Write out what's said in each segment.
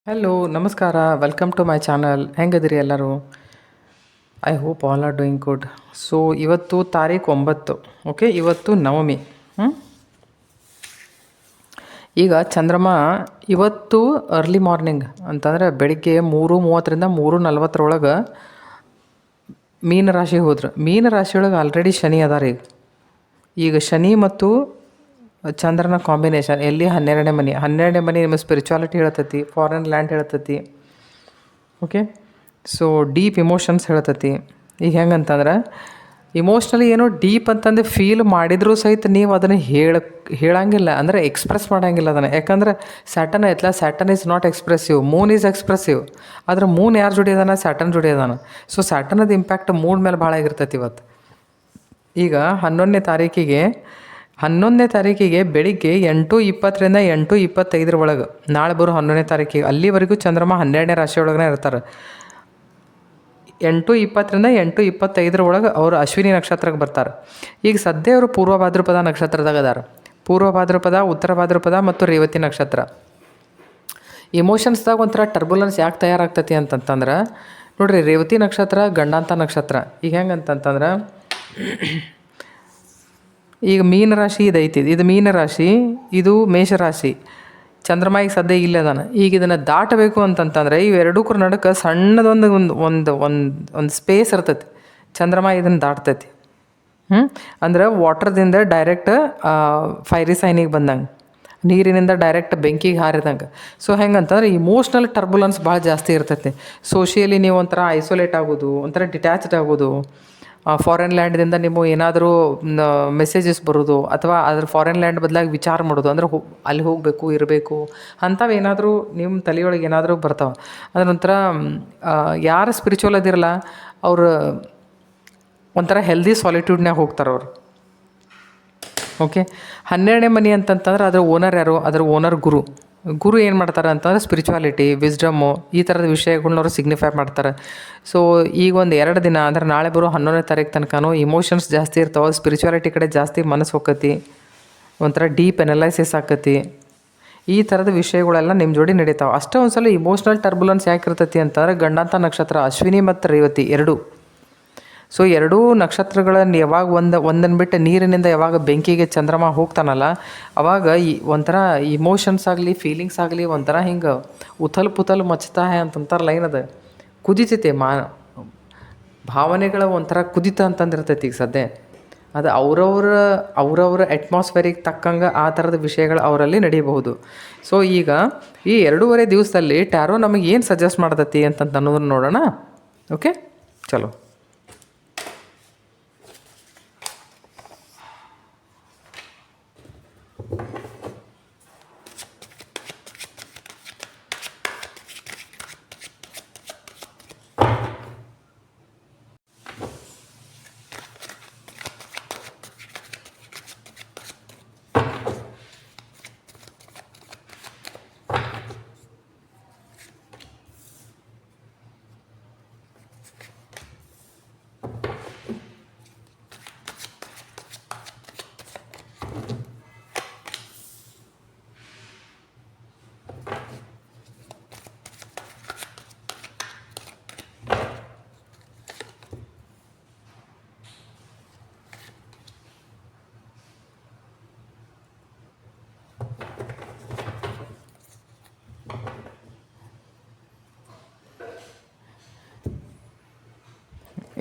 Hello ನಮಸ್ಕಾರ welcome to my channel. ಹೆಂಗದಿರಿ ಎಲ್ಲರೂ? I hope all are doing good. So ಇವತ್ತು ತಾರೀಕು 9. ಓಕೆ, ಇವತ್ತು ನವಮಿ. ಈಗ ಚಂದ್ರಮ ಇವತ್ತು ಅರ್ಲಿ ಮಾರ್ನಿಂಗ್ ಅಂತಂದರೆ ಬೆಳಿಗ್ಗೆ 3:30ರಿಂದ 3:40 ಮೀನರಾಶಿಗೆ ಹೋದ್ರು. ಮೀನರಾಶಿಯೊಳಗೆ ಆಲ್ರೆಡಿ ಶನಿ ಅದಾರ. ಈಗ ಶನಿ ಮತ್ತು ಚಂದ್ರನ ಕಾಂಬಿನೇಷನ್ ಎಲ್ಲಿ 12ನೇ ಮನೆ. 12ನೇ ಮನೆ ನಿಮ್ಮ ಸ್ಪಿರಿಚುವಾಲಿಟಿ ಹೇಳ್ತೈತಿ, ಫಾರಿನ್ ಲ್ಯಾಂಡ್ ಹೇಳ್ತೈತಿ. ಓಕೆ, ಸೊ ಡೀಪ್ ಇಮೋಷನ್ಸ್ ಹೇಳ್ತೈತಿ. ಈಗ ಹೆಂಗಂತಂದ್ರೆ ಇಮೋಷ್ನಲಿ ಏನೋ ಡೀಪ್ ಅಂತಂದು ಫೀಲ್ ಮಾಡಿದರೂ ಸಹಿತ ನೀವು ಅದನ್ನು ಹೇಳಂಗಿಲ್ಲ, ಅಂದರೆ ಎಕ್ಸ್ಪ್ರೆಸ್ ಮಾಡೋಂಗಿಲ್ಲ ಅದನ್ನು. ಯಾಕಂದ್ರೆ ಸ್ಯಾಟರ್ನ್ ಐತಲ್ಲ, Saturn is not expressive, Moon is expressive. ಆದ್ರೆ ಮೂನ್ ಯಾರು ಜೋಡಿ ಅದಾನ? ಸ್ಯಾಟರ್ನ್ ಜೋಡಿ ಅದಾನ. ಸೊ ಸ್ಯಾಟರ್ನದ ಇಂಪ್ಯಾಕ್ಟ್ ಮೂನ್ ಮೇಲೆ ಭಾಳ ಆಗಿರ್ತೈತಿ ಇವತ್ತು. ಈಗ 11ನೇ ತಾರೀಕಿಗೆ ಬೆಳಿಗ್ಗೆ 8:20ರಿಂದ 8:25 ಒಳಗೆ, ನಾಳೆ ಬರೋ 11ನೇ ತಾರೀಕಿಗೆ ಅಲ್ಲಿವರೆಗೂ ಚಂದ್ರಮ 12ನೇ ರಾಶಿಯೊಳಗನೆ ಇರ್ತಾರೆ. 8:20ರಿಂದ 8:25 ಒಳಗೆ ಅವರು ಅಶ್ವಿನಿ ನಕ್ಷತ್ರಕ್ಕೆ ಬರ್ತಾರೆ. ಈಗ ಸದ್ಯ ಅವರು ಪೂರ್ವ ಭಾದ್ರಪದ ನಕ್ಷತ್ರದಾಗ ಅದಾರ. ಪೂರ್ವ ಭಾದ್ರಪದ, ಉತ್ತರ ಭಾದ್ರಪದ ಮತ್ತು ರೇವತಿ ನಕ್ಷತ್ರ. ಇಮೋಷನ್ಸ್ದಾಗ ಒಂಥರ ಟರ್ಬುಲೆನ್ಸ್ ಯಾಕೆ ತಯಾರಾಗ್ತೈತಿ ಅಂತಂತಂದ್ರೆ ನೋಡಿರಿ, ರೇವತಿ ನಕ್ಷತ್ರ ಗಂಡಾಂತ ನಕ್ಷತ್ರ. ಈಗ ಹೆಂಗಂತಂತಂದ್ರೆ ಈಗ ಮೀನರಾಶಿ ಇದೈತಿ, ಇದು ಮೀನರಾಶಿ, ಇದು ಮೇಷರಾಶಿ. ಚಂದ್ರಮ ಈಗ ಸದ್ಯ ಇಲ್ಲದಾನ. ಈಗ ಇದನ್ನು ದಾಟಬೇಕು ಅಂತಂತಂದರೆ ಇವೆರಡಕ್ಕೂ ನಡುಕ್ಕೆ ಸಣ್ಣದೊಂದು ಒಂದು ಸ್ಪೇಸ್ ಇರ್ತೈತಿ. ಚಂದ್ರಮ ಇದನ್ನು ದಾಟ್ತೈತಿ. ಅಂದ್ರೆ ವಾಟರ್ದಿಂದ ಡೈರೆಕ್ಟ್ ಫೈರಿ ಸೈನಿಗೆ ಬಂದಂಗೆ, ನೀರಿನಿಂದ ಡೈರೆಕ್ಟ್ ಬೆಂಕಿಗೆ ಹಾರಿದಂಗೆ. ಸೊ ಹೆಂಗಂತಂದ್ರೆ ಇಮೋಷ್ನಲ್ ಟರ್ಬುಲೆನ್ಸ್ ಭಾಳ ಜಾಸ್ತಿ ಇರ್ತೈತಿ. ಸೋಷಿಯಲಿ ನೀವು ಒಂಥರ ಐಸೋಲೇಟ್ ಆಗೋದು, ಒಂಥರ ಡಿಟ್ಯಾಚ್ಡ್ ಆಗೋದು. ಫಾರಿನ್ ಲ್ಯಾಂಡ್ದಿಂದ ನೀವು ಏನಾದರೂ ಮೆಸೇಜಸ್ ಬರೋದು, ಅಥವಾ ಅದ್ರ ಫಾರಿನ್ ಲ್ಯಾಂಡ್ ಬದಲಾಗಿ ವಿಚಾರ ಮಾಡೋದು, ಅಂದರೆ ಅಲ್ಲಿ ಹೋಗಬೇಕು ಇರಬೇಕು ಅಂಥವು ಏನಾದರೂ ನಿಮ್ಮ ತಲೆಯೊಳಗೆ ಏನಾದರೂ ಬರ್ತಾವೆ. ಅದನ್ನೊಂಥರ ಯಾರು ಸ್ಪಿರಿಚುವಲ್ ಅದಿರಲ್ಲ ಅವರು ಒಂಥರ ಹೆಲ್ದಿ ಸಾಲಿಟ್ಯೂಡ್ನಾಗ ಹೋಗ್ತಾರೆ ಅವರು. ಓಕೆ, 12ನೇ ಮನೆ ಅಂತಂತಂದ್ರೆ ಅದರ ಓನರ್ ಯಾರು? ಅದರ ಓನರ್ ಗುರು ಏನು ಮಾಡ್ತಾರೆ ಅಂತಂದ್ರೆ ಸ್ಪಿರಿಚುವಾಲಿಟಿ, ವಿಸ್ಡಮ್ಮು, ಈ ಥರದ ವಿಷಯಗಳ್ನ ಅವರು ಸಿಗ್ನಿಫೈ ಮಾಡ್ತಾರೆ. ಸೊ ಈಗ ಒಂದು 2 ದಿನ ಅಂದ್ರೆ ನಾಳೆ ಬರೋ 11ನೇ ತಾರೀಕು ತನಕನೂ ಇಮೋಷನ್ಸ್ ಜಾಸ್ತಿ ಇರ್ತಾವೆ. ಸ್ಪಿರಿಚುವಾಲಿಟಿ ಕಡೆ ಜಾಸ್ತಿ ಮನಸ್ಸು ಹೋಗ್ತೈತಿ, ಒಂಥರ ಡೀಪ್ ಎನಲೈಸಿಸ್ ಆಕತಿ. ಈ ಥರದ ವಿಷಯಗಳೆಲ್ಲ ನಿಮ್ಮ ಜೋಡಿ ನಡೀತಾವೆ. ಅಷ್ಟೇ ಒಂದು ಸಲ ಇಮೋಷ್ನಲ್ ಟರ್ಬುಲೆನ್ಸ್ ಯಾಕೆ ಇರ್ತೈತಿ ಅಂತಂದ್ರೆ ಗಂಡಾಂತ ನಕ್ಷತ್ರ ಅಶ್ವಿನಿ ಮತ್ತು ರೇವತಿ ಎರಡೂ. ಸೊ ಎರಡೂ ನಕ್ಷತ್ರಗಳನ್ನು ಯಾವಾಗ ಒಂದನ್ನು ಬಿಟ್ಟು ನೀರಿನಿಂದ ಯಾವಾಗ ಬೆಂಕಿಗೆ ಚಂದ್ರಮ ಹೋಗ್ತಾನಲ್ಲ, ಅವಾಗ ಒಂಥರ ಇಮೋಷನ್ಸ್ ಆಗಲಿ ಫೀಲಿಂಗ್ಸ್ ಆಗಲಿ ಒಂಥರ ಹಿಂಗೆ ಉಥಲ್ ಪುಥಲ್ ಮಚ್ತಾ ಅಂತಂತಾರೆ ಲೈನ್ ಅದು ಕುದಿತೈತೆ. ಭಾವನೆಗಳ ಒಂಥರ ಕುದಿತ ಅಂತಂದಿರ್ತೈತಿ. ಈಗ ಸದ್ಯ ಅದು ಅವ್ರವ್ರ ಅಟ್ಮಾಸ್ಫಿಯರಿಗೆ ತಕ್ಕಂಗೆ ಆ ಥರದ ವಿಷಯಗಳು ಅವರಲ್ಲಿ ನಡೀಬಹುದು. ಸೊ ಈಗ ಈ 2.5 ದಿವಸದಲ್ಲಿ ಟ್ಯಾರೋ ನಮಗೆ ಏನು ಸಜೆಸ್ಟ್ ಮಾಡ್ತೈತಿ ಅಂತಂತ ಅನ್ನೋದನ್ನು ನೋಡೋಣ. ಓಕೆ, ಚಲೋ.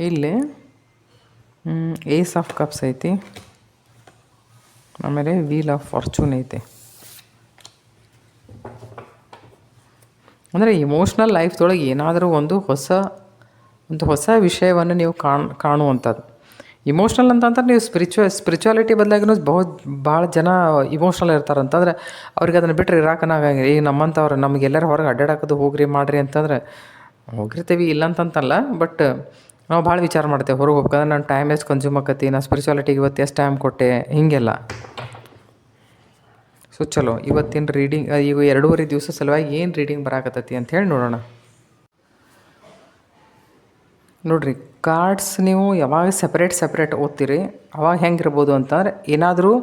ಇಲ್ಲಿ ಏಸ್ ಆಫ್ ಕಪ್ಸ್ ಐತಿ, ಆಮೇಲೆ ವೀಲ್ ಆಫ್ ಫಾರ್ಚೂನ್ ಐತಿ. ಅಂದರೆ ಇಮೋಷ್ನಲ್ ಲೈಫ್ದೊಳಗೆ ಏನಾದರೂ ಒಂದು ಹೊಸ ವಿಷಯವನ್ನು ನೀವು ಕಾಣುವಂಥದ್ದು. ಇಮೋಷ್ನಲ್ ಅಂತಂದ್ರೆ ನೀವು ಸ್ಪಿರಿಚುವಾಲಿಟಿ ಬದಲಾಗಿನೂ ಭಾಳ ಜನ ಇಮೋಷ್ನಲ್ ಇರ್ತಾರೆ. ಅಂತಂದ್ರೆ ಅವ್ರಿಗೆ ಅದನ್ನು ಬಿಟ್ಟರೆ ಇರಾಕನಾಗಂಗಿಲ್ಲ. ಈಗ ನಮ್ಮಂಥವ್ರು ನಮಗೆಲ್ಲರೂ ಹೊರಗೆ ಅಡ್ಡಾಡೋದು ಹೋಗ್ರಿ ಮಾಡಿರಿ ಅಂತಂದ್ರೆ ಹೋಗಿರ್ತೀವಿ, ಇಲ್ಲ ಅಂತಂತಲ್ಲ. ಬಟ್ ನಾವು ಭಾಳ ವಿಚಾರ ಮಾಡ್ತೇವೆ ಹೊರಗೆ ಹೋಗ್ಬೇಕಂದ್ರೆ ನಾನು ಟೈಮ್ ಎಷ್ಟು ಕನ್ಸ್ಯೂಮ್ ಆಕತಿ, ನಾನು ಸ್ಪಿರಿಚುವಾಲಿಟಿಗೆ ಇವತ್ತು ಎಷ್ಟು ಟೈಮ್ ಕೊಟ್ಟೆ, ಹೀಗೆಲ್ಲ. ಸೊ ಚಲೋ, ಇವತ್ತಿನ ರೀಡಿಂಗ್ ಈಗ 2.5 ದಿವಸ ಸಲುವಾಗಿ ಏನು ರೀಡಿಂಗ್ ಬರಾಕತ್ತೈತಿ ಅಂಥೇಳಿ ನೋಡೋಣ. ನೋಡಿರಿ, ಕಾರ್ಡ್ಸ್ ನೀವು ಯಾವಾಗ ಸಪ್ರೇಟ್ ಓದ್ತೀರಿ ಅವಾಗ ಹೆಂಗಿರ್ಬೋದು ಅಂತಂದ್ರೆ ಏನಾದರೂ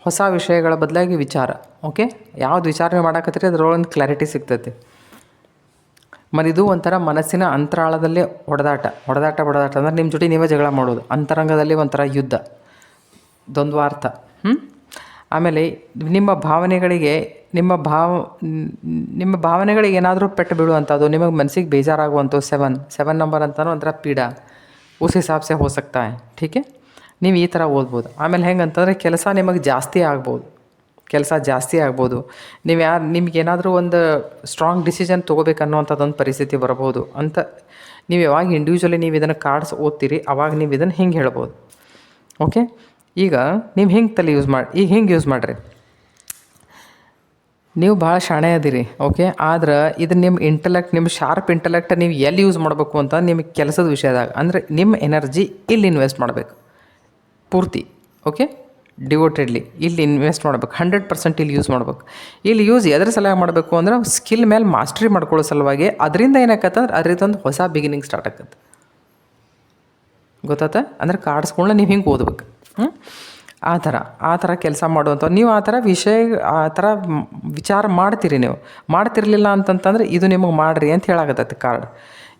ಹೊಸ ವಿಷಯಗಳ ಬದಲಾಗಿ ವಿಚಾರ. ಓಕೆ, ಯಾವ್ದು ವಿಚಾರಣೆ ಮಾಡಾಕತ್ತೀರಿ ಅದರೊಳಗೆ ಕ್ಲಾರಿಟಿ ಸಿಗ್ತೈತಿ. ಇದು ಒಂಥರ ಮನಸ್ಸಿನ ಅಂತರಾಳದಲ್ಲೇ ಹೊಡೆದಾಟ ಅಂದ್ರೆ ನಿಮ್ಮ ಜೊತೆ ನೀವೇ ಜಗಳ ಮಾಡೋದು, ಅಂತರಂಗದಲ್ಲಿ ಒಂಥರ ಯುದ್ಧ, ದ್ವಂದ್ವಾರ್ಥ. ಆಮೇಲೆ ನಿಮ್ಮ ಭಾವನೆಗಳಿಗೆ ಏನಾದರೂ ಪೆಟ್ಟು ಬೀಳುವಂಥದ್ದು, ನಿಮಗೆ ಮನಸ್ಸಿಗೆ ಬೇಜಾರಾಗುವಂಥದ್ದು. 7 ನಂಬರ್ ಅಂತಲೂ ಒಂಥರ ಪೀಡ, ಉಸ್ ಹಿಸಾಬ್ ಸೆ ಹೋ ಸಕ್ತಾ ಹೈ. ಠೀಕೆ, ನೀವು ಈ ಥರ ಓದ್ಬೋದು. ಆಮೇಲೆ ಹೆಂಗಂತಂದರೆ ಕೆಲಸ ನಿಮಗೆ ಜಾಸ್ತಿ ಆಗ್ಬೋದು. ನಿಮಗೇನಾದರೂ ಒಂದು ಸ್ಟ್ರಾಂಗ್ ಡಿಸಿಷನ್ ತೊಗೋಬೇಕನ್ನೋವಂಥದ್ದೊಂದು ಪರಿಸ್ಥಿತಿ ಬರ್ಬೋದು ಅಂತ. ನೀವು ಯಾವಾಗ ಇಂಡಿವಿಜುವಲಿ ನೀವು ಇದನ್ನು ಕಾರ್ಡ್ಸ್ ಓದ್ತೀರಿ ಅವಾಗ ನೀವು ಇದನ್ನು ಹಿಂಗೆ ಹೇಳ್ಬೋದು. ಓಕೆ, ಈಗ ನೀವು ಹಿಂಗೆ ಯೂಸ್ ಮಾಡಿರಿ. ನೀವು ಭಾಳ ಶಾಣೆ ಅದೀರಿ. ಓಕೆ, ಆದ್ರೆ ಇದು ನಿಮ್ಮ ಶಾರ್ಪ್ ಇಂಟೆಲೆಕ್ಟ್ ನೀವು ಎಲ್ಲಿ ಯೂಸ್ ಮಾಡಬೇಕು ಅಂತ ನಿಮಗೆ ಕೆಲಸದ ವಿಷಯದಾಗ, ಅಂದರೆ ನಿಮ್ಮ ಎನರ್ಜಿ ಇಲ್ಲಿ ಇನ್ವೆಸ್ಟ್ ಮಾಡಬೇಕು ಪೂರ್ತಿ. ಓಕೆ, ಡಿವೋಟೆಡ್ಲಿ ಇಲ್ಲಿ ಇನ್ವೆಸ್ಟ್ ಮಾಡ್ಬೇಕು, 100% ಇಲ್ಲಿ ಯೂಸ್ ಮಾಡ್ಬೇಕು. ಇಲ್ಲಿ ಎದ್ರ ಸಲುವಾಗಿ ಮಾಡಬೇಕು ಅಂದ್ರೆ ಸ್ಕಿಲ್ ಮೇಲೆ ಮಾಸ್ಟ್ರಿ ಮಾಡ್ಕೊಳ್ಳೋ ಸಲುವಾಗಿ. ಅದರಿಂದ ಏನಾಕತ್ತಂದ್ರೆ ಅದರಿಂದೊಂದು ಹೊಸ ಬಿಗಿನಿಂಗ್ ಸ್ಟಾರ್ಟ್ ಆಕತ್ತೆ. ಗೊತ್ತಾತ? ಅಂದ್ರೆ ಕಾರ್ಡ್ಸ್ಗಳನ್ನ ನೀವು ಹಿಂಗೆ ಓದ್ಬೇಕು. ಆ ಥರ ಕೆಲಸ ಮಾಡುವಂಥ ನೀವು ಆ ಥರ ವಿಚಾರ ಮಾಡ್ತೀರಿ. ನೀವು ಮಾಡ್ತಿರ್ಲಿಲ್ಲ ಅಂತಂತಂದ್ರೆ ಇದು ನಿಮಗೆ ಮಾಡಿರಿ ಅಂತ ಹೇಳಾಕತ್ತೈತಿ ಕಾರ್ಡ್.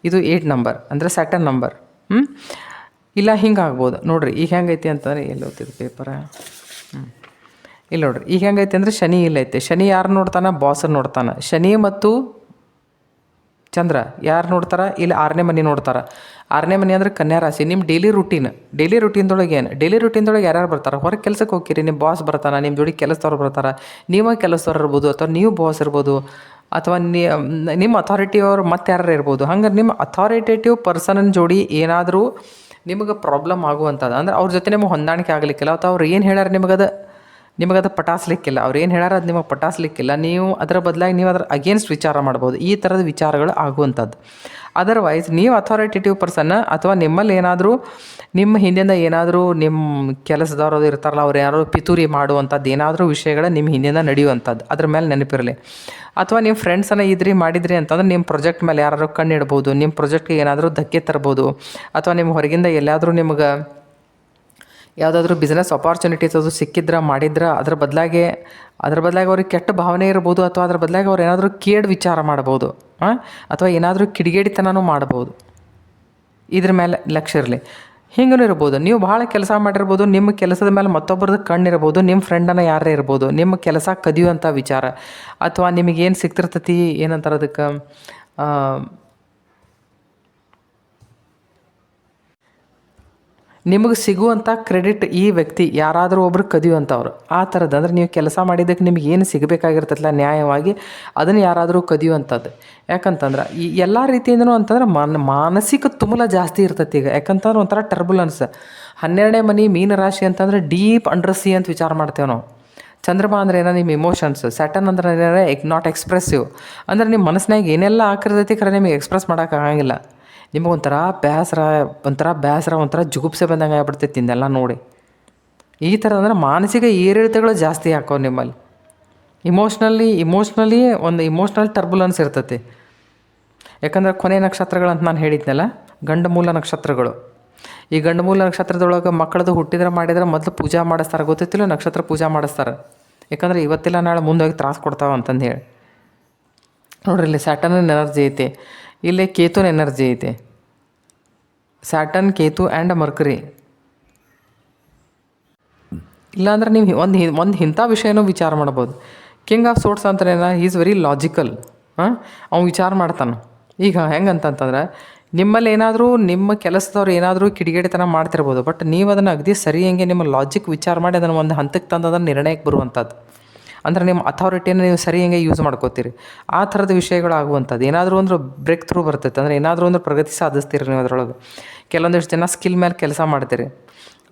ಇದು 8 ನಂಬರ್ ಅಂದರೆ ಸ್ಯಾಟರ್ನ್ ನಂಬರ್. ಇಲ್ಲ ಹಿಂಗಾಗ್ಬೋದು ನೋಡಿರಿ. ಈಗ ಹೆಂಗೈತಿ ಅಂತಂದರೆ ಎಲ್ಲಿ ಓದ್ತಿದ್ದು ಪೇಪರ, ಇಲ್ಲಿ ನೋಡಿರಿ. ಈಗ ಹೆಂಗೈತಿ ಅಂದರೆ ಶನಿ ಇಲ್ಲೈತೆ. ಶನಿ ಯಾರು ನೋಡ್ತಾನೆ? ಬಾಸನ್ನು ನೋಡ್ತಾನೆ. ಶನಿ ಮತ್ತು ಚಂದ್ರ ಯಾರು ನೋಡ್ತಾರೆ? ಇಲ್ಲಿ 6ನೇ ಮನೆ ನೋಡ್ತಾರೆ. 6ನೇ ಮನೆ ಅಂದರೆ ಕನ್ಯಾ ರಾಶಿ. ನಿಮ್ಮ ಡೈಲಿ ರೂಟೀನ್ದೊಳಗೆ ಯಾರ್ಯಾರು ಬರ್ತಾರೆ? ಹೊರಗೆ ಕೆಲಸಕ್ಕೆ ಹೋಗ್ತೀರಿ, ನಿಮ್ಮ ಬಾಸ್ ಬರ್ತಾನೆ, ನಿಮ್ಮ ಜೋಡಿ ಕೆಲಸದವ್ರು ಬರ್ತಾರೆ, ನೀವೇ ಕೆಲಸದವ್ರು ಇರ್ಬೋದು, ಅಥವಾ ನೀವು ಬಾಸ್ ಇರ್ಬೋದು, ಅಥವಾ ನಿಮ್ಮ ಅಥಾರಿಟಿಯವ್ರು ಮತ್ತೆ ಯಾರು ಇರ್ಬೋದು. ಹಂಗೆ ನಿಮ್ಮ ಅಥಾರಿಟೇಟಿವ್ ಪರ್ಸನ್ ಜೋಡಿ ಏನಾದರೂ ನಿಮಗೆ ಪ್ರಾಬ್ಲಮ್ ಆಗುವಂಥದ್ದು, ಅಂದ್ರೆ ಅವ್ರ ಜೊತೆ ನಿಮಗೆ ಹೊಂದಾಣಿಕೆ ಆಗಲಿಕ್ಕಿಲ್ಲ, ಅಥವಾ ಅವ್ರು ಏನು ಹೇಳ್ಯಾರ ನಿಮಗದು ಪಟಾಸ್ಲಿಕ್ಕಿಲ್ಲ, ಅವ್ರು ಏನು ಹೇಳ್ಯಾರ ಅದು ನಿಮಗೆ ಪಟಾಸ್ಲಿಕ್ಕಿಲ್ಲ, ನೀವು ಅದರ ಬದಲಾಗಿ ನೀವು ಅದರ ಅಗೇನ್ಸ್ಟ್ ವಿಚಾರ ಮಾಡ್ಬೋದು. ಈ ಥರದ ವಿಚಾರಗಳು ಆಗುವಂಥದ್ದು. ಅದರ್ವೈಸ್ ನೀವು ಅಥಾರಿಟೇಟಿವ್ ಪರ್ಸನ್ನ, ಅಥವಾ ನಿಮ್ಮಲ್ಲಿ ಏನಾದರೂ ನಿಮ್ಮ ಹಿಂದಿಂದ ಏನಾದರೂ ನಿಮ್ಮ ಕೆಲಸದವ್ರು ಇರ್ತಾರಲ್ಲ, ಅವ್ರು ಯಾರು ಪಿತೂರಿ ಮಾಡುವಂಥದ್ದು ಏನಾದರೂ ವಿಷಯಗಳು ನಿಮ್ಮ ಹಿಂದಿಂದ ನಡೆಯುವಂಥದ್ದು, ಅದ್ರ ಮೇಲೆ ನೆನಪಿರಲಿ. ಅಥವಾ ನೀವು ಫ್ರೆಂಡ್ಸನ್ನು ಮಾಡಿದ್ರಿ ಅಂತಂದ್ರೆ ನಿಮ್ಮ ಪ್ರಾಜೆಕ್ಟ್ ಮೇಲೆ ಯಾರು ಕಣ್ಣಿಡ್ಬೋದು, ನಿಮ್ಮ ಪ್ರಾಜೆಕ್ಟ್ಗೆ ಏನಾದರೂ ಧಕ್ಕೆ ತರ್ಬೋದು, ಅಥವಾ ನಿಮ್ಮ ಹೊರಗಿಂದ ಎಲ್ಲಾದರೂ ನಿಮ್ಗೆ ಯಾವುದಾದ್ರೂ ಬಿಸ್ನೆಸ್ ಅಪಾರ್ಚುನಿಟೀಸ್ ಅದು ಮಾಡಿದ್ರೆ ಅದ್ರ ಬದಲಾಗಿ ಅವ್ರಿಗೆ ಕೆಟ್ಟ ಭಾವನೆ ಇರ್ಬೋದು, ಅಥವಾ ಅದ್ರ ಬದಲಾಗಿ ಅವ್ರು ಏನಾದರೂ ಕೇಡು ವಿಚಾರ ಮಾಡ್ಬೋದು, ಅಥವಾ ಏನಾದರೂ ಕಿಡಿಗೇಡಿತನೂ ಮಾಡ್ಬೋದು. ಇದ್ರ ಮೇಲೆ ಲಕ್ಷ್ಯ ಇರಲಿ. ಹಿಂಗೂ ಇರ್ಬೋದು. ನೀವು ಭಾಳ ಕೆಲಸ ಮಾಡಿರ್ಬೋದು, ನಿಮ್ಮ ಕೆಲಸದ ಮೇಲೆ ಮತ್ತೊಬ್ಬರದ್ದು ಕಣ್ಣಿರ್ಬೋದು, ನಿಮ್ಮ ಫ್ರೆಂಡನ್ನು ಯಾರೇ ಇರ್ಬೋದು, ನಿಮ್ಮ ಕೆಲಸ ಕದಿಯುವಂಥ ವಿಚಾರ, ಅಥವಾ ನಿಮಗೇನು ಸಿಗ್ತಿರ್ತೈತಿ ಏನಂತಾರೆ ಅದಕ್ಕೆ, ನಿಮಗೆ ಸಿಗುವಂಥ ಕ್ರೆಡಿಟ್ ಈ ವ್ಯಕ್ತಿ ಯಾರಾದರೂ ಒಬ್ರು ಕದಿಯುವಂಥವ್ರು, ಆ ಥರದ್ದು. ಅಂದರೆ ನೀವು ಕೆಲಸ ಮಾಡಿದ್ದಕ್ಕೆ ನಿಮ್ಗೆ ಏನು ಸಿಗಬೇಕಾಗಿರ್ತೈತಲ್ಲ ನ್ಯಾಯವಾಗಿ, ಅದನ್ನು ಯಾರಾದರೂ ಕದಿಯುವಂಥದ್ದು. ಯಾಕಂತಂದ್ರೆ ಈ ಎಲ್ಲ ರೀತಿಯಿಂದನೂ ಅಂತಂದ್ರೆ ಮಾನಸಿಕ ತುಮುಲ ಜಾಸ್ತಿ ಇರ್ತೈತಿ ಈಗ. ಯಾಕಂತಂದ್ರೆ ಒಂಥರ ಟರ್ಬುಲೆನ್ಸ್. 12ನೇ ಮನೆ ಮೀನರಾಶಿ ಅಂತಂದ್ರೆ ಡೀಪ್ ಅಂಡರ್ ಸಿ ಅಂತ ವಿಚಾರ ಮಾಡ್ತೇವೆ ನಾವು. ಚಂದ್ರಮ ಅಂದ್ರೆ ಏನೋ ನಿಮ್ಮ ಇಮೋಷನ್ಸ್, ಸ್ಯಾಟರ್ನ್ ಅಂದ್ರೆ ಏನಾರ ನಾಟ್ ಎಕ್ಸ್ಪ್ರೆಸಿವ್, ಅಂದ್ರೆ ನಿಮ್ಮ ಮನಸ್ಸಿನಾಗ ಏನೆಲ್ಲ ಹಾಕಿರ್ತೈತಿ ಖರೆ ನಿಮಗೆ ಎಕ್ಸ್ಪ್ರೆಸ್ ಮಾಡೋಕ್ಕಾಗಂಗಿಲ್ಲ. ನಿಮಗೆ ಒಂಥರ ಬೇಸರ ಒಂಥರ ಜುಗುಪ್ಸೆ ಬಂದಂಗೆ ಆಗ್ಬಿಡ್ತೈತಿ ಇದೆಲ್ಲ ನೋಡಿ. ಈ ಥರ ಅಂದರೆ ಮಾನಸಿಕ ಏರಿಳಿತಗಳು ಜಾಸ್ತಿ ಹಾಕೋ ನಿಮ್ಮಲ್ಲಿ. ಇಮೋಷ್ನಲಿ ಒಂದು ಇಮೋಷ್ನಲ್ ಟರ್ಬುಲೆನ್ಸ್ ಇರ್ತೈತಿ. ಯಾಕಂದ್ರೆ ಕೊನೆ ನಕ್ಷತ್ರಗಳಂತ ನಾನು ಹೇಳಿದ್ನಲ್ಲ, ಗಂಡು ಮೂಲ ನಕ್ಷತ್ರಗಳು. ಈ ಗಂಡು ಮೂಲ ನಕ್ಷತ್ರದೊಳಗೆ ಮಕ್ಕಳದು ಹುಟ್ಟಿದ್ರೆ ಮಾಡಿದ್ರೆ ಮೊದಲು ಪೂಜಾ ಮಾಡಿಸ್ತಾರೆ, ಗೊತ್ತಿತ್ತಿಲ್ಲ, ನಕ್ಷತ್ರ ಪೂಜಾ ಮಾಡಿಸ್ತಾರೆ. ಯಾಕಂದ್ರೆ ಇವತ್ತಿಲ್ಲ ನಾಳೆ ಮುಂದೋಗಿ ತ್ರಾಸು ಕೊಡ್ತಾವೆ ಅಂತಂದು ಹೇಳಿ. ನೋಡ್ರಿ, ಇಲ್ಲಿ ಸ್ಯಾಟರ್ನ್ ಎನರ್ಜಿ ಐತೆ, ಇಲ್ಲಿ ಕೇತುನ ಎನರ್ಜಿ ಐತೆ. Saturn, Ketu and Mercury. ಇಲ್ಲಾಂದ್ರೆ ನೀವು ಒಂದು ಇಂಥ ವಿಷಯನೂ ವಿಚಾರ ಮಾಡ್ಬೋದು. ಕಿಂಗ್ ಆಫ್ ಸೋರ್ಟ್ಸ್ ಅಂತಾರೆ, ಈಸ್ ವೆರಿ ಲಾಜಿಕಲ್. ಅವ್ನು ವಿಚಾರ ಮಾಡ್ತಾನೆ. ಈಗ ಹೆಂಗಂತಂತಂದ್ರೆ ನಿಮ್ಮಲ್ಲಿ ಏನಾದರೂ ನಿಮ್ಮ ಕೆಲಸದವ್ರು ಏನಾದರೂ ಕಿಡಿಗೇಡಿತನ ಮಾಡ್ತಿರ್ಬೋದು, ಬಟ್ ನೀವು ಅದನ್ನು ಅಗದಿ ಸರಿ ಹೆಂಗೆ ನಿಮ್ಮ ಲಾಜಿಕ್ ವಿಚಾರ ಮಾಡಿ ಅದನ್ನು ಒಂದು ಹಂತಕ್ಕೆ ತಂದು ಅದನ್ನು ನಿರ್ಣಯಕ್ಕೆ ಬರುವಂಥದ್ದು. ಅಂದರೆ ನಿಮ್ಮ ಅಥಾರಿಟಿಯನ್ನು ನೀವು ಸರಿ ಹೆಂಗೆ ಯೂಸ್ ಮಾಡ್ಕೋತೀರಿ, ಆ ಥರದ ವಿಷಯಗಳು ಆಗುವಂಥದ್ದು. ಏನಾದರೂ ಒಂದು ಬ್ರೇಕ್ ಥ್ರೂ ಬರ್ತೈತೆ, ಅಂದರೆ ಏನಾದರೂ ಒಂದು ಪ್ರಗತಿ ಸಾಧಿಸ್ತೀರಿ ನೀವು ಅದರೊಳಗೆ. ಕೆಲವೊಂದಿಷ್ಟು ಜನ ಸ್ಕಿಲ್ ಮೇಲೆ ಕೆಲಸ ಮಾಡ್ತೀರಿ.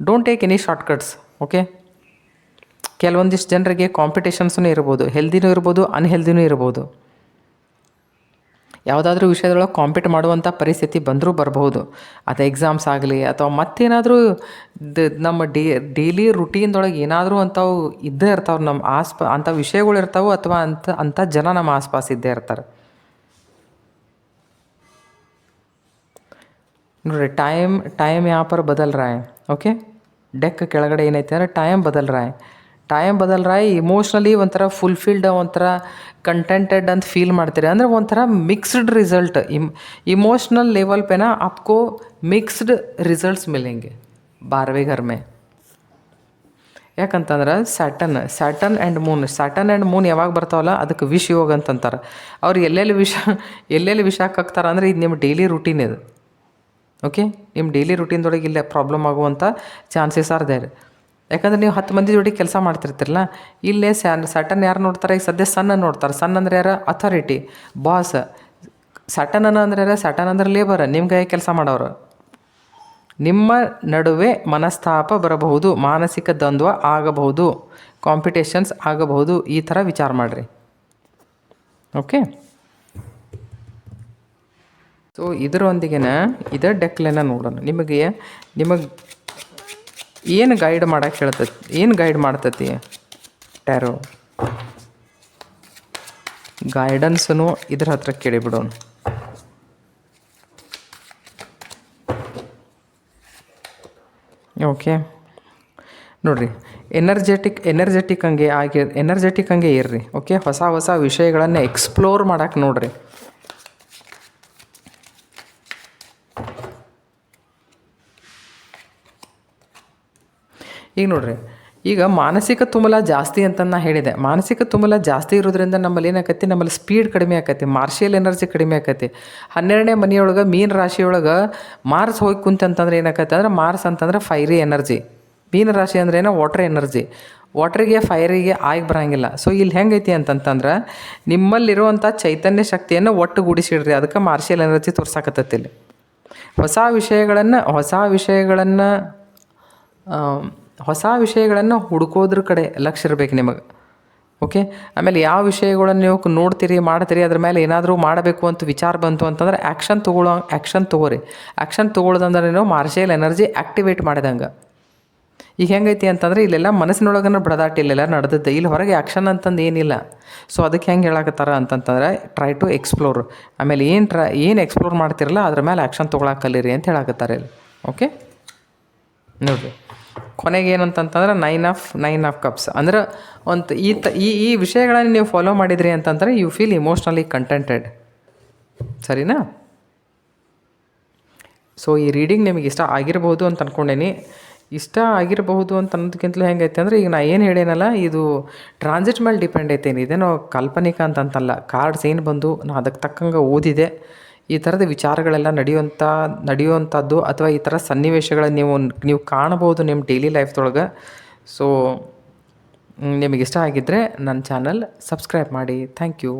Don't take any shortcuts. Okay, ಕೆಲವೊಂದಿಷ್ಟು ಜನರಿಗೆ ಕಾಂಪಿಟೇಷನ್ಸೂ ಇರ್ಬೋದು, ಹೆಲ್ದಿನೂ ಇರ್ಬೋದು, ಅನ್ಹೆಲ್ದಿನೂ ಇರ್ಬೋದು. ಯಾವುದಾದ್ರೂ ವಿಷಯದೊಳಗೆ ಕಾಂಪೀಟ್ ಮಾಡುವಂಥ ಪರಿಸ್ಥಿತಿ ಬಂದರೂ ಬರಬಹುದು. ಅದು ಎಕ್ಸಾಮ್ಸ್ ಆಗಲಿ, ಅಥವಾ ಮತ್ತೇನಾದರೂ ನಮ್ಮ ಡೈಲಿ ರುಟೀನ್ದೊಳಗೆ ಏನಾದರೂ ಅಂಥವು ಇದ್ದೇ ಇರ್ತಾವೆ, ನಮ್ಮ ಅಂಥ ವಿಷಯಗಳು ಇರ್ತಾವೆ, ಅಥವಾ ಅಂಥ ಜನ ನಮ್ಮ ಆಸ್ಪಾಸ್ ಇದ್ದೇ ಇರ್ತಾರೆ. ನೋಡಿರಿ, ಟೈಮ್ यहाँ पर बदल रहा है. ಓಕೆ, ಡೆಕ್ ಕೆಳಗಡೆ ಏನೈತೆ ಅಂದರೆ ಟೈಮ್ ಬದಲ್ ರहा है. ಟೈಮ್ ಬದಲ್ರಾಯಿ ಇಮೋಷ್ನಲಿ ಒಂಥರ ಫುಲ್ಫಿಲ್ಡ್ ಒಂಥರ कंटेंटेड ಅಂತ ಫೀಲ್ ಮಾಡ್ತೀರಿ ಅಂದರೆ ಒಂಥರ ಮಿಕ್ಸ್ಡ್ ರಿಸಲ್ಟ್ इमोशनल लेवल पे ना आपको मिक्स्ड रिजल्ट्स मिलेंगे 12वें घर में. ಯಾಕಂತಂದ್ರೆ ಸ್ಯಾಟರ್ನ್ ಆ್ಯಂಡ್ ಮೂನ್ ಯಾವಾಗ ಬರ್ತಾವಲ್ಲ ಅದಕ್ಕೆ ವಿಷ ಯೋಗ ಅಂತಂತಾರೆ. ಅವ್ರು ಎಲ್ಲೆಲ್ಲಿ ವಿಷ ಹಾಕ್ತಾರೆ ಅಂದರೆ ಇದು ನಿಮ್ಮ ಡೈಲಿ ರೂಟೀನ್ ಇದು. ಓಕೆ, ನಿಮ್ಮ ಡೈಲಿ ರೂಟೀನ್ದೊಳಗೆ ಇಲ್ಲೇ ಪ್ರಾಬ್ಲಮ್ ಆಗುವಂಥ ಚಾನ್ಸಸ್ ಆರ್ ದೇರ್. ಯಾಕಂದ್ರೆ ನೀವು 10 ಮಂದಿ ಜೋಡಿ ಕೆಲಸ ಮಾಡ್ತಿರ್ತಿರಲ್ಲ, ಇಲ್ಲೇ ಸ್ಯಾಟರ್ನ್ ಯಾರು ನೋಡ್ತಾರೆ, ಈಗ ಸದ್ಯ ಸನ್ನ ನೋಡ್ತಾರೆ. ಸನ್ ಅಂದ್ರೆ ಯಾರು? Authority, boss. ಸ್ಯಾಟರ್ನ್ ಅಂದ್ರೆ ಯಾರು? ಸ್ಯಾಟರ್ನ್ ಅಂದ್ರೆ ಲೇಬರ್, ನಿಮ್ಗೆ ಕೆಲಸ ಮಾಡೋರು. ನಿಮ್ಮ ನಡುವೆ ಮನಸ್ತಾಪ ಬರಬಹುದು, ಮಾನಸಿಕ ದ್ವಂದ್ವ ಆಗಬಹುದು, ಕಾಂಪಿಟೇಷನ್ಸ್ ಆಗಬಹುದು. ಈ ಥರ ವಿಚಾರ ಮಾಡಿರಿ. ಓಕೆ, ಸೊ ಇದರೊಂದಿಗೆನ ಇದೇ ಡೆಕ್ಲೆನ ನೋಡೋಣ. ನಿಮಗೆ ಏನು ಗೈಡ್ ಮಾಡೋಕ್ಕೆ ಹೇಳ್ತೈತಿ, ಏನು ಗೈಡ್ ಮಾಡ್ತೈತಿ ಟ್ಯಾರೋ ಗೈಡೆನ್ಸನು ಇದ್ರ ಹತ್ರ ಕೇಳಿಬಿಡೋಣ. ಓಕೆ ನೋಡಿರಿ, ಎನರ್ಜೆಟಿಕ್ ಹಂಗೆ ಇರ್ರಿ. ಓಕೆ, ಹೊಸ ವಿಷಯಗಳನ್ನು ಎಕ್ಸ್ಪ್ಲೋರ್ ಮಾಡೋಕ್ಕೆ ನೋಡಿರಿ. ಈಗ ನೋಡಿರಿ, ಈಗ ಮಾನಸಿಕ ತುಮಲ ಜಾಸ್ತಿ ಅಂತ ನಾ ಹೇಳಿದೆ. ಮಾನಸಿಕ ತುಮಲ ಜಾಸ್ತಿ ಇರೋದ್ರಿಂದ ನಮ್ಮಲ್ಲಿ ಏನಾಕತಿ, ನಮ್ಮಲ್ಲಿ ಸ್ಪೀಡ್ ಕಡಿಮೆ ಆಕತಿ, ಮಾರ್ಷಿಯಲ್ ಎನರ್ಜಿ ಕಡಿಮೆ ಆಕತಿ. 12ನೇ ಮನೆಯೊಳಗೆ ಮೀನ ರಾಶಿಯೊಳಗೆ ಮಾರ್ಸ್ ಹೋಗಿ ಕುಂತಂತಂದ್ರೆ ಏನಾಕತಿ ಅಂದ್ರೆ, ಮಾರ್ಸ್ ಅಂತಂದ್ರೆ ಫೈರಿ ಎನರ್ಜಿ. ಮೀನ ರಾಶಿ ಅಂದ್ರೆ ಏನೋ ವಾಟರ್ ಎನರ್ಜಿ. ವಾಟ್ರಿಗೆ ಫೈರಿಗೆ ಆಗಿ ಬರೋಂಗಿಲ್ಲ. ಸೊ ಇಲ್ಲಿ ಹೆಂಗೈತಿ ಅಂತಂತಂದ್ರೆ, ನಿಮ್ಮಲ್ಲಿರುವಂಥ ಚೈತನ್ಯ ಶಕ್ತಿಯನ್ನು ಒಟ್ಟುಗೂಡಿಸಿಡ್ರಿ. ಅದಕ್ಕೆ ಮಾರ್ಷಿಯಲ್ ಎನರ್ಜಿ ತೋರ್ಸಾಕತ್ತೈತಿ ಇಲ್ಲಿ. ಹೊಸ ವಿಷಯಗಳನ್ನು ಹುಡುಕೋದ್ರ ಕಡೆ ಲಕ್ಷ್ಯ ಇರಬೇಕು ನಿಮಗೆ. ಓಕೆ, ಆಮೇಲೆ ಯಾವ ವಿಷಯಗಳನ್ನು ನೀವು ನೋಡ್ತೀರಿ, ಮಾಡ್ತೀರಿ, ಅದ್ರ ಮೇಲೆ ಏನಾದರೂ ಮಾಡಬೇಕು ಅಂತ ವಿಚಾರ ಬಂತು ಅಂತಂದ್ರೆ ಆ್ಯಕ್ಷನ್ ತೊಗೋರಿ. ಆ್ಯಕ್ಷನ್ ತೊಗೊಳ್ಳೋದಂದ್ರೆ ನೀವು ಮಾರ್ಷಿಯಲ್ ಎನರ್ಜಿ ಆ್ಯಕ್ಟಿವೇಟ್ ಮಾಡಿದಂಗೆ. ಈಗ ಹೆಂಗೈತಿ ಅಂತಂದರೆ, ಇಲ್ಲೆಲ್ಲ ಮನಸ್ಸಿನೊಳಗನ್ನ ಬಡದಾಟ ಇಲ್ಲೆಲ್ಲ ನಡೆದದ್ದು, ಇಲ್ಲಿ ಹೊರಗೆ ಆ್ಯಕ್ಷನ್ ಅಂತಂದು ಏನಿಲ್ಲ. ಸೊ ಅದಕ್ಕೆ ಹೆಂಗೆ ಹೇಳಕತ್ತಾರ ಅಂತಂತಂದ್ರೆ, ಟ್ರೈ ಟು ಎಕ್ಸ್ಪ್ಲೋರ್. ಆಮೇಲೆ ಏನು ಎಕ್ಸ್ಪ್ಲೋರ್ ಮಾಡ್ತಿರಲ್ಲ ಅದ್ರ ಮೇಲೆ ಆ್ಯಕ್ಷನ್ ತೊಗೊಳಕ್ಕೆ ಕಲೀರಿ ಅಂತ ಹೇಳಕತ್ತಾರೆ ಇಲ್ಲಿ. ಓಕೆ ನೋಡಿರಿ, ಕೊನೆಗೆ ಏನಂತಂತಂದ್ರೆ ನೈನ್ ಆಫ್ ಕಪ್ಸ್ ಅಂದ್ರೆ ಒಂದು ಈ ವಿಷಯಗಳನ್ನು ನೀವು ಫಾಲೋ ಮಾಡಿದ್ರಿ ಅಂತಂದರೆ ಯು ಫೀಲ್ ಇಮೋಷ್ನಲಿ ಕಂಟೆಂಟೆಡ್. ಸರಿನಾ? ಸೊ ಈ ರೀಡಿಂಗ್ ನಿಮಗೆ ಇಷ್ಟ ಆಗಿರಬಹುದು ಅಂತ ಅಂದ್ಕೊಂಡೇನಿ. ಇಷ್ಟ ಆಗಿರಬಹುದು ಅಂತ ಅನ್ನೋದಕ್ಕಿಂತಲೂ ಹೆಂಗೈತೆ ಅಂದರೆ, ಈಗ ನಾ ಏನು ಹೇಳೇನಲ್ಲ, ಇದು ಟ್ರಾನ್ಸಿಟ್ ಮೇಲೆ ಡಿಪೆಂಡ್ ಐತೇನು, ಇದೇನೋ ಕಾಲ್ಪನಿಕ ಅಂತಂತಲ್ಲ. ಕಾರ್ಡ್ಸ್ ಏನು ಬಂದು ನಾನು ಅದಕ್ಕೆ ತಕ್ಕಂಗೆ ಓದಿದೆ. ಈ ಥರದ ವಿಚಾರಗಳೆಲ್ಲ ನಡೆಯುವಂಥದ್ದು ಅಥವಾ ಈ ಥರ ಸನ್ನಿವೇಶಗಳನ್ನು ನೀವು ಕಾಣಬಹುದು ನಿಮ್ಮ ಡೈಲಿ ಲೈಫ್ದೊಳಗೆ. ಸೊ ನಿಮಗಿಷ್ಟ ಆಗಿದ್ದರೆ ನನ್ನ ಚಾನಲ್ ಸಬ್ಸ್ಕ್ರೈಬ್ ಮಾಡಿ. Thank you.